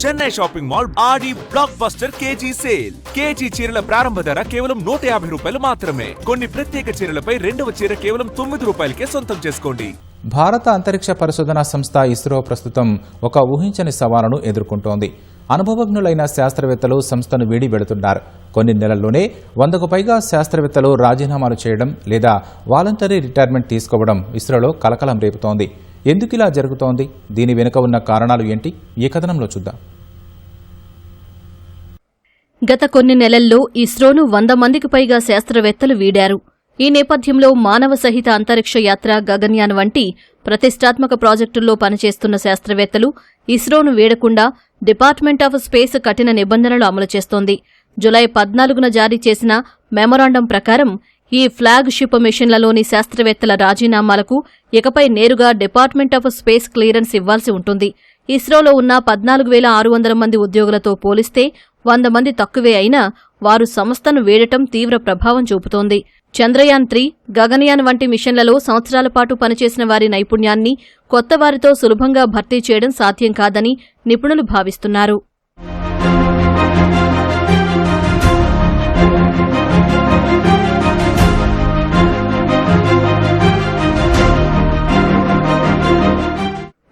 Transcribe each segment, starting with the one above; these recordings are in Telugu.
Chennai shopping mall Aadi blockbuster KG sale. KG చీరల ప్రారంభ ధర కేవలం 150 రూపాయలు మాత్రమే. కొన్ని ప్రత్యేక చీరలపై రెండవ చీర కేవలం 9 రూపాయలకే సొంతం చేసుకోండి. భారత అంతరిక్ష పరిశోధనా సంస్థ ఇస్రో ప్రస్తుతం ఒక ఊహించని సవాలును ఎదుర్కొంటోంది. అనుభవజ్ఞులైన శాస్త్రవేత్తలు సంస్థను వీడి వెళుతున్నారు. కొన్ని నెలల్లోనే 100కు పైగా శాస్త్రవేత్తలు రాజీనామాలు చేయడం లేదా వాలంటరీ రిటైర్మెంట్ తీసుకోవడం ఇస్రోలో కలకలం రేపుతోంది. ఎందుకిలా జరుగుతోంది? దీని వెనుక ఉన్న కారణాలు ఏంటి? ఈ కథనంలో చూద్దాం. గత కొన్ని నెలల్లో ఇస్రోను 100 మందికి పైగా శాస్త్రవేత్తలు వీడారు. ఈ నేపథ్యంలో మానవ సహిత అంతరిక్ష యాత్ర గగన్యాన్ వంటి ప్రతిష్టాత్మక ప్రాజెక్టుల్లో పనిచేస్తున్న శాస్త్రవేత్తలు ఇస్రోను వీడకుండా డిపార్ట్మెంట్ ఆఫ్ స్పేస్ కఠిన నిబంధనలు అమలు చేస్తోంది. జులై 14న జారీ చేసిన మెమొరాండం ప్రకారం ఈ ఫ్లాగ్ షిప్ మిషన్లలోని శాస్త్రవేత్తల రాజీనామాలకు ఇకపై నేరుగా డిపార్ట్మెంట్ ఆఫ్ స్పేస్ క్లియరెన్స్ ఇవ్వాల్సి ఉంటుంది. ఇస్రోలో ఉన్న 14,600 మంది ఉద్యోగులతో పోలిస్తే 100 మంది తక్కువే అయినా వారు సంస్థను వీడటం తీవ్ర ప్రభావం చూపుతోంది. చంద్రయాన్-3, గగన్యాన్ వంటి మిషన్లలో సంవత్సరాల పాటు పనిచేసిన వారి నైపుణ్యాన్ని కొత్త వారితో సులభంగా భర్తీ చేయడం సాధ్యం కాదని నిపుణులు భావిస్తున్నారు.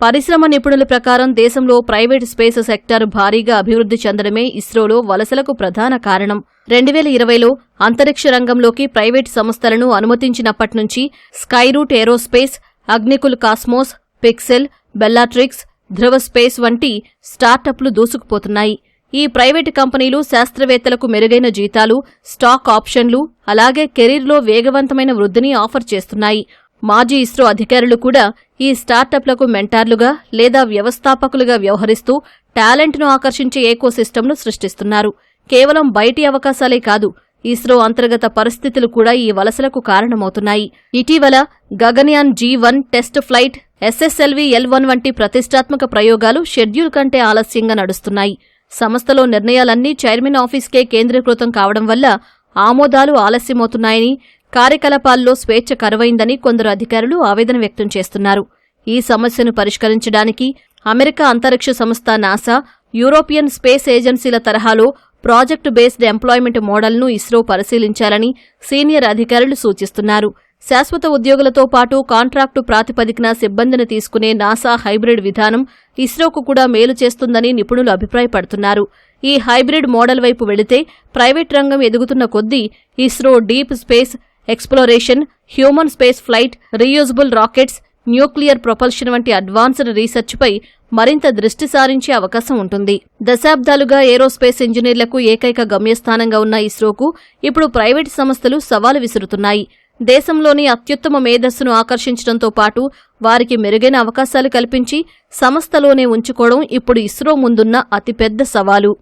పరిశ్రమ నిపుణుల ప్రకారం దేశంలో ప్రైవేట్ స్పేస్ సెక్టార్ భారీగా అభివృద్ధి చెందడమే ఇస్రోలో వలసలకు ప్రధాన కారణం. 2020లో అంతరిక్ష రంగంలోకి ప్రైవేట్ సంస్థలను అనుమతించినప్పట్నుంచి Skyroot Aerospace, Agnikul Cosmos, Pixxel, Bellatrix, Dhruva space వంటి స్టార్టప్లు దూసుకుపోతున్నాయి. ఈ ప్రైవేటు కంపెనీలు శాస్త్రవేత్తలకు మెరుగైన జీతాలు, స్టాక్ ఆప్షన్లు, అలాగే కెరీర్లో వేగవంతమైన వృద్ధిని ఆఫర్ చేస్తున్నాయి. మాజీ ఇస్రో అధికారులు కూడా ఈ స్టార్టప్లకు మెంటార్లుగా లేదా వ్యవస్థాపకులుగా వ్యవహరిస్తూ టాలెంట్ను ఆకర్షించే ఎకోసిస్టమ్ను సృష్టిస్తున్నారు. కేవలం బయటి అవకాశాలే కాదు, ఇస్రో అంతర్గత పరిస్థితులు కూడా ఈ వలసలకు కారణమవుతున్నాయి. ఇటీవల Gaganyaan G1 test flight, SSLV-L1 వంటి ప్రతిష్టాత్మక ప్రయోగాలు షెడ్యూల్ కంటే ఆలస్యంగా నడుస్తున్నాయి. సంస్థలో నిర్ణయాలన్నీ చైర్మన్ ఆఫీస్కే కేంద్రీకృతం కావడం వల్ల ఆమోదాలు ఆలస్యమవుతున్నాయని, కార్యకలాపాల్లో స్వేచ్ఛ కరువైందని కొందరు అధికారులు ఆవేదన వ్యక్తం చేస్తున్నారు. ఈ సమస్యను పరిష్కరించడానికి అమెరికా అంతరిక్ష సంస్థ నాసా, యూరోపియన్ స్పేస్ ఏజెన్సీల తరహాలో ప్రాజెక్టు బేస్డ్ ఎంప్లాయ్మెంట్ మోడల్ను ఇస్రో పరిశీలించాలని సీనియర్ అధికారులు సూచిస్తున్నారు. శాశ్వత ఉద్యోగులతో పాటు కాంట్రాక్టు ప్రాతిపదికన సిబ్బందిని తీసుకునే నాసా హైబ్రిడ్ విధానం ఇస్రోకు కూడా మేలు చేస్తుందని నిపుణులు అభిప్రాయపడుతున్నారు. ఈ హైబ్రిడ్ మోడల్ వైపు వెళితే ప్రైవేట్ రంగం ఎదుగుతున్న కొద్దీ ISRO deep space exploration, human space flight, reusable rockets, nuclear propulsion వంటి అడ్వాన్స్డ్ రీసెర్చ్పై మరింత దృష్టి సారించే అవకాశం ఉంటుంది. దశాబ్దాలుగా ఏరోస్పేస్ ఇంజనీర్లకు ఏకైక గమ్యస్థానంగా ఉన్న ఇస్రోకు ఇప్పుడు ప్రైవేటు సంస్థలు సవాలు విసురుతున్నాయి. దేశంలోని అత్యుత్తమ మేధస్సును ఆకర్షించడంతో పాటు వారికి మెరుగైన అవకాశాలు కల్పించి సంస్థలోనే ఉంచుకోవడం ఇప్పుడు ఇస్రో ముందున్న అతిపెద్ద సవాలు.